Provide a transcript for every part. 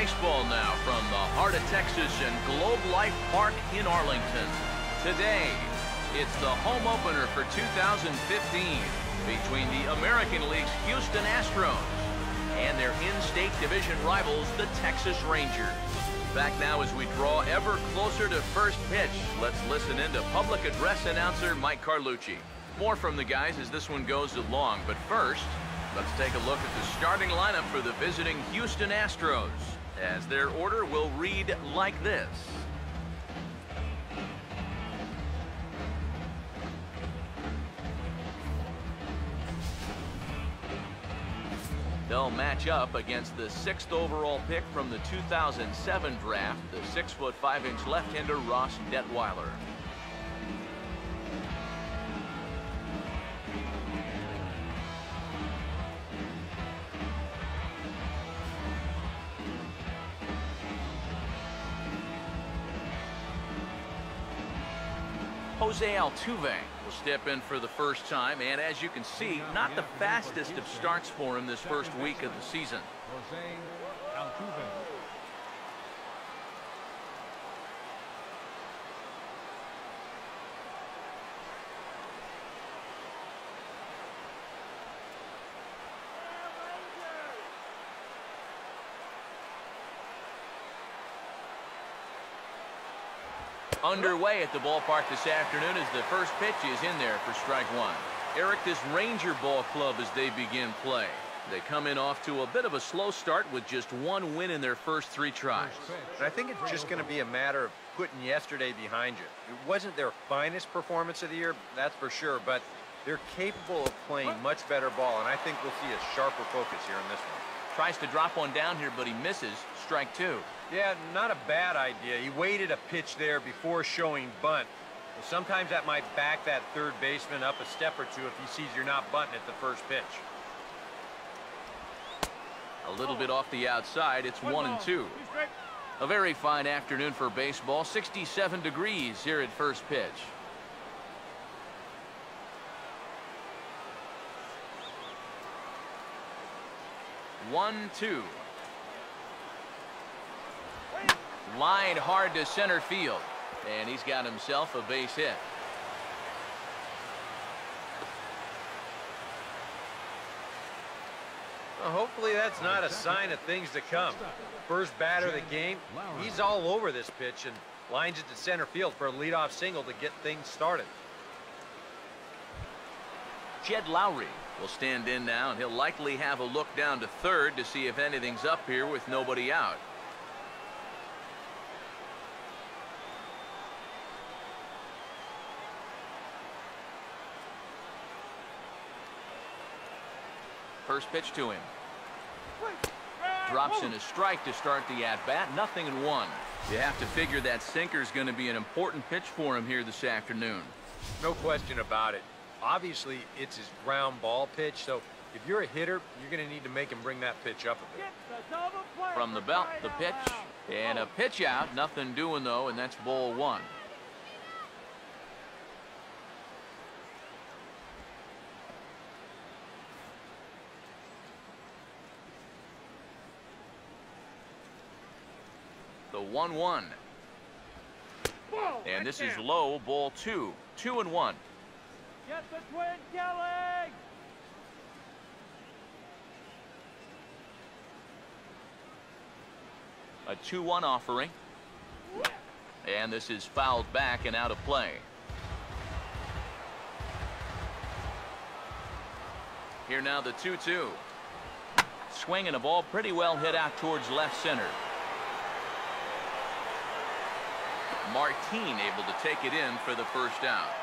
baseball now from the heart of Texas and Globe Life Park in Arlington. Today, it's the home opener for 2015 between the American League's Houston Astros and their in-state division rivals, the Texas Rangers. Back now as we draw ever closer to first pitch. Let's listen in to public address announcer Mike Carlucci. More from the guys as this one goes along, but first, let's take a look at the starting lineup for the visiting Houston Astros, as their order will read like this. They'll match up against the 6th overall pick from the 2007 draft, the 6'5" left-hander Ross Detweiler. Jose Altuve will step in for the first time, and as you can see, not the fastest of starts for him this first week of the season. Jose Altuve. Underway at the ballpark this afternoon as the first pitch is in there for strike one. Eric, this Ranger ball club as they begin play. They come in off to a bit of a slow start with just one win in their first 3 tries. And I think it's just going to be a matter of putting yesterday behind you. It wasn't their finest performance of the year, that's for sure, but they're capable of playing much better ball, and I think we'll see a sharper focus here in this one. Tries to drop one down here, but he misses. Strike 2. Yeah, not a bad idea. He waited a pitch there before showing bunt. Well, sometimes that might back that third baseman up a step or two if he sees you're not bunting at the first pitch. A little bit off the outside. It's 1-2. A very fine afternoon for baseball. 67 degrees here at first pitch. One, two. Line hard to center field, and he's got himself a base hit. Well, hopefully that's not a sign of things to come. First batter of the game, he's all over this pitch and lines it to center field for a leadoff single to get things started. Jed Lowry will stand in now, and he'll likely have a look down to third to see if anything's up here with nobody out. First pitch to him. Drops in a strike to start the at-bat. 0-1. You have to figure that sinker's going to be an important pitch for him here this afternoon. No question about it. Obviously, it's his ground ball pitch, so if you're a hitter, you're going to need to make him bring that pitch up a bit. From the belt, the pitch, and a pitch out. Nothing doing, though, and that's ball 1. The 1-1. And this is low, ball 2. 2-1. Get the twin killing! A 2-1 offering. And this is fouled back and out of play. Here now the 2-2. Swinging a ball pretty well hit out towards left center. Martin able to take it in for the first out.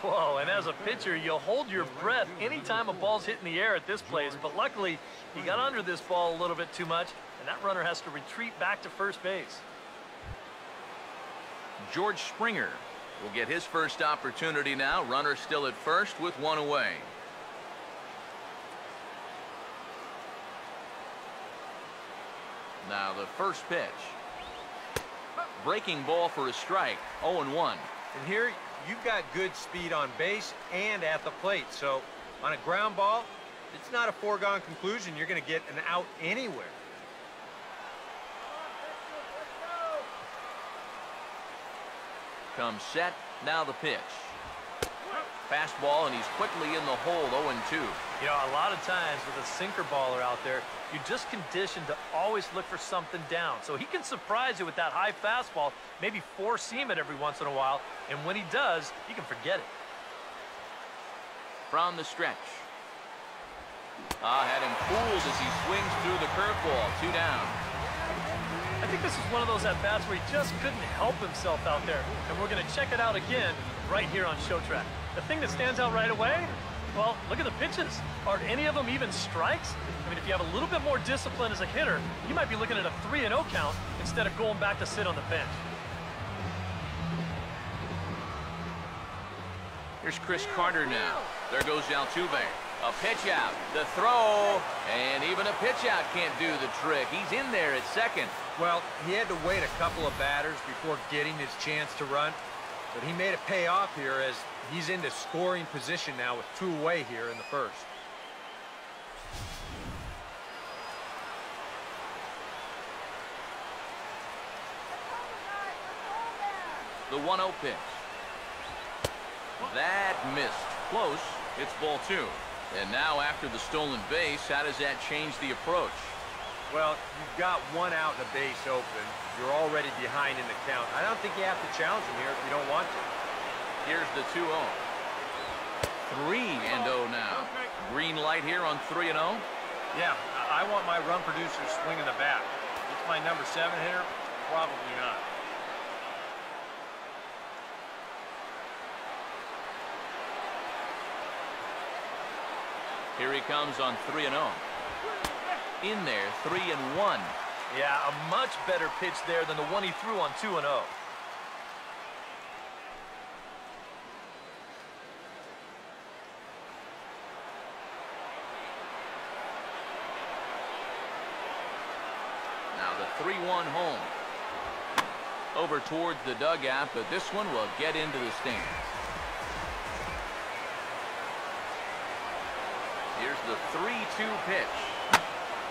Whoa, and as a pitcher, you'll hold your breath anytime a ball's hitting the air at this place, but luckily, he got under this ball a little bit too much, and that runner has to retreat back to first base. George Springer will get his first opportunity now. Runner still at first with 1 away. Now the first pitch. Breaking ball for a strike. 0-1. And here, you've got good speed on base and at the plate. So on a ground ball, It's not a foregone conclusion you're going to get an out anywhere. Comes set, now the pitch. Fastball, and he's quickly in the hole, 0-2. You know, a lot of times with a sinker baller out there, you're just conditioned to always look for something down. So he can surprise you with that high fastball, maybe four-seam it every once in a while, and when he does, you can forget it. From the stretch. Had him fooled as he swings through the curveball, 2 down. I think this is one of those at-bats where he just couldn't help himself out there, and we're going to check it out again right here on Showtrack. The thing that stands out right away, well, look at the pitches. Are any of them even strikes? I mean, if you have a little bit more discipline as a hitter, you might be looking at a 3-0 count instead of going back to sit on the bench. Here's Chris Carter now. There goes Altuve. A pitch out, the throw, and even a pitch out can't do the trick. He's in there at second. Well, he had to wait a couple of batters before getting his chance to run, but he made it pay off here as he's into scoring position now with 2 away here in the first. The 1-0 pitch. That missed. Close. It's ball 2. And now after the stolen base, how does that change the approach? Well, you've got 1 out and a base open. You're already behind in the count. I don't think you have to challenge him here if you don't want to. Here's the 2-0. 3-0 now. Green light here on 3-0. Yeah, I want my run producer swinging the bat. It's my number 7 hitter? Probably not. Here he comes on 3-0. In there, 3-1. Yeah, a much better pitch there than the one he threw on 2-0. Now the 3-1 home. Over towards the dugout, but this one will get into the stands. Here's the 3-2 pitch.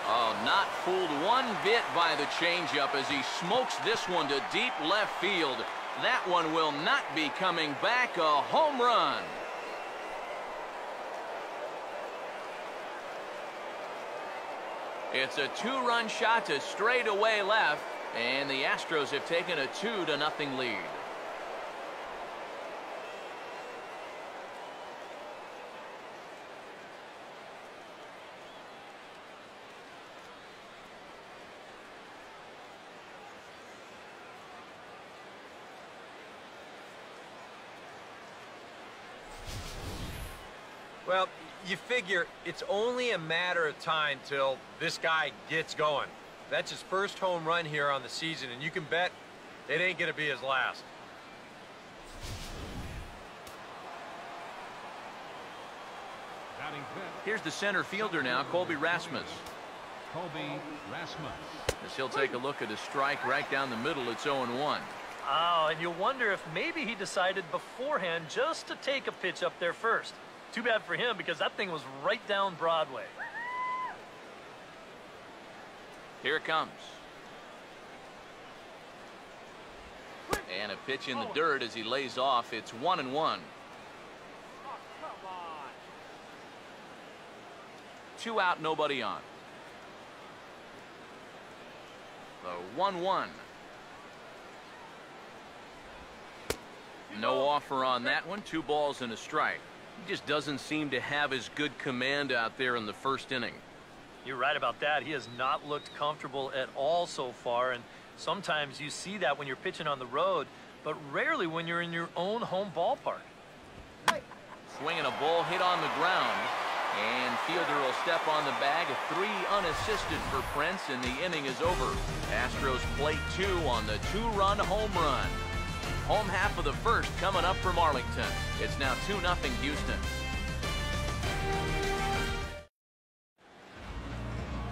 Oh, not fooled one bit by the changeup as he smokes this one to deep left field. That one will not be coming back. A home run. It's a 2-run shot to straightaway left, and the Astros have taken a 2-0 lead. Well, you figure it's only a matter of time till this guy gets going. That's his first home run here on the season, and you can bet it ain't going to be his last. Batting fifth, Here's the center fielder now, Colby Rasmus. Colby Rasmus. As he'll take a look at a strike right down the middle, it's 0-1. Oh, and you wonder if maybe he decided beforehand just to take a pitch up there first. Too bad for him because that thing was right down Broadway. Here it comes. And a pitch in the dirt as he lays off. It's 1-1. 2 out, nobody on. The 1-1. No offer on that one. 2 balls and a strike. He just doesn't seem to have as good command out there in the first inning. You're right about that. He has not looked comfortable at all so far, and sometimes you see that when you're pitching on the road, but rarely when you're in your own home ballpark. Swinging a ball hit on the ground, and fielder will step on the bag. A 3 unassisted for Prince, and the inning is over. Astros play 2 on the 2-run home run. Home half of the first coming up from Arlington. It's now 2-0 Houston.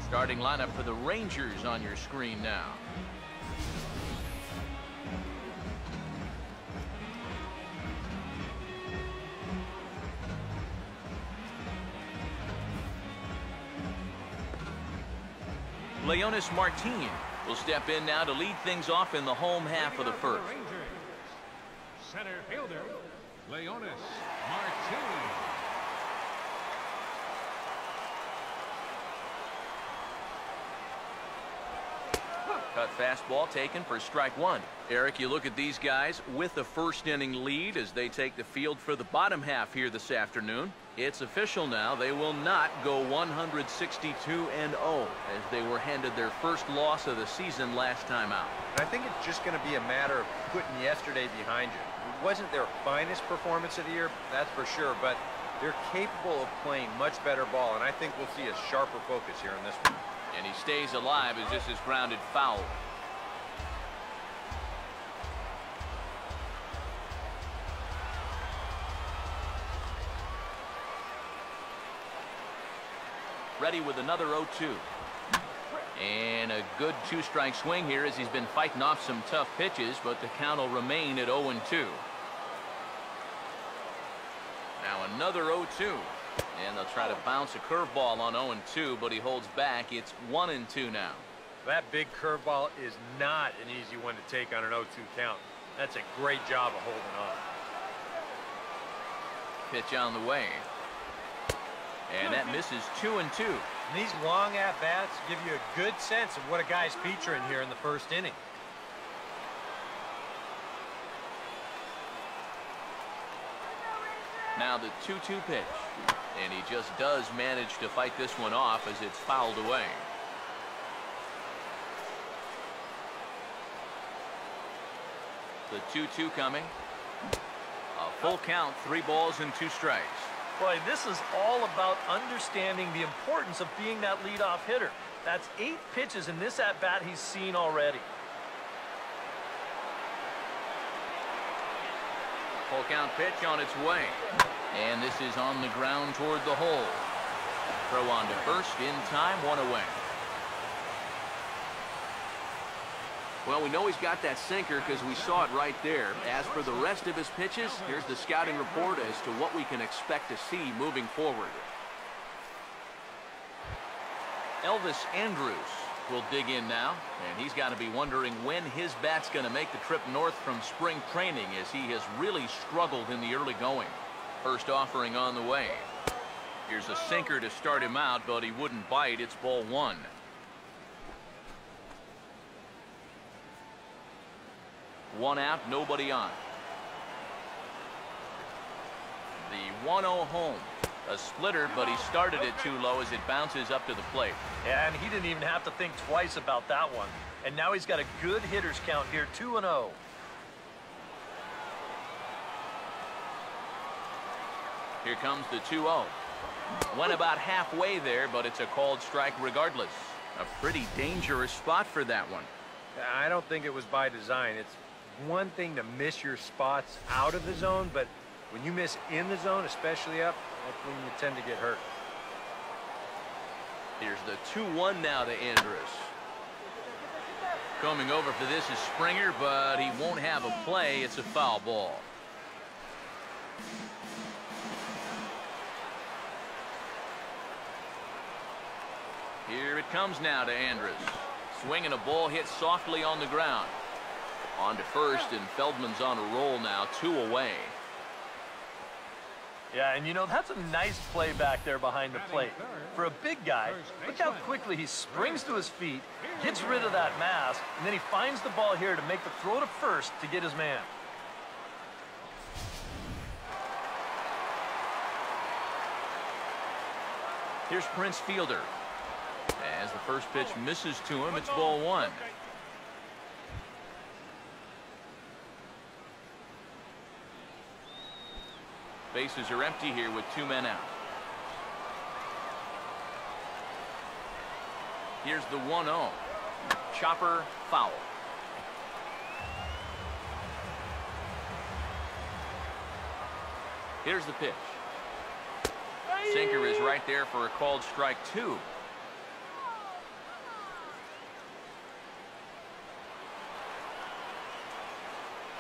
Starting lineup for the Rangers on your screen now. Leonis Martin will step in now to lead things off in the home half of the first. Center fielder, Leonis Martin. Cut fastball taken for strike one. Eric, you look at these guys with the first inning lead as they take the field for the bottom half here this afternoon. It's official now. They will not go 162-0 as they were handed their first loss of the season last time out. I think it's just going to be a matter of putting yesterday behind you. It wasn't their finest performance of the year, that's for sure, but they're capable of playing much better ball, and I think we'll see a sharper focus here in this one. And he stays alive as this is grounded foul. Ready with another 0-2. And a good two-strike swing here as he's been fighting off some tough pitches, but the count will remain at 0-2. Now another 0-2. And they'll try to bounce a curveball on 0-2, but he holds back. It's 1-2 now. That big curveball is not an easy one to take on an 0-2 count. That's a great job of holding on. Pitch on the way. And that misses 2-2. These long at-bats give you a good sense of what a guy's featuring here in the first inning. Now the 2-2 pitch. And he just does manage to fight this one off as it's fouled away. The 2-2 coming. A full count, 3 balls and 2 strikes. Boy, this is all about understanding the importance of being that leadoff hitter. That's 8 pitches in this at-bat he's seen already. Full count pitch on its way. And this is on the ground toward the hole. Throw on to first in time, 1 away. Well, we know he's got that sinker because we saw it right there. As for the rest of his pitches, here's the scouting report as to what we can expect to see moving forward. Elvis Andrus will dig in now, and he's got to be wondering when his bat's going to make the trip north from spring training as he has really struggled in the early going. First offering on the way. Here's a sinker to start him out, but he wouldn't bite. It's ball 1. One out, nobody on. The 1-0 home. A splitter, but he started it too low as it bounces up to the plate. Yeah, and he didn't even have to think twice about that one. And now he's got a good hitters count here, 2-0. Here comes the 2-0. Went about halfway there, but it's a called strike regardless. A pretty dangerous spot for that one. I don't think it was by design. It's one thing to miss your spots out of the zone, but when you miss in the zone, especially up, that's when you tend to get hurt. Here's the 2-1 now to Andrus. Coming over for this is Springer, but he won't have a play. It's a foul ball. Here it comes now to Andrus. Swinging a ball hit softly on the ground. On to first, and Feldman's on a roll now, 2 away. Yeah, and you know, that's a nice play back there behind the plate. For a big guy, look how quickly he springs to his feet, gets rid of that mass, and then he finds the ball here to make the throw to first to get his man. Here's Prince Fielder. As the first pitch misses to him, it's ball 1. Bases are empty here with 2 men out. Here's the 1-0. Chopper foul. Here's the pitch. Sinker is right there for a called strike 2.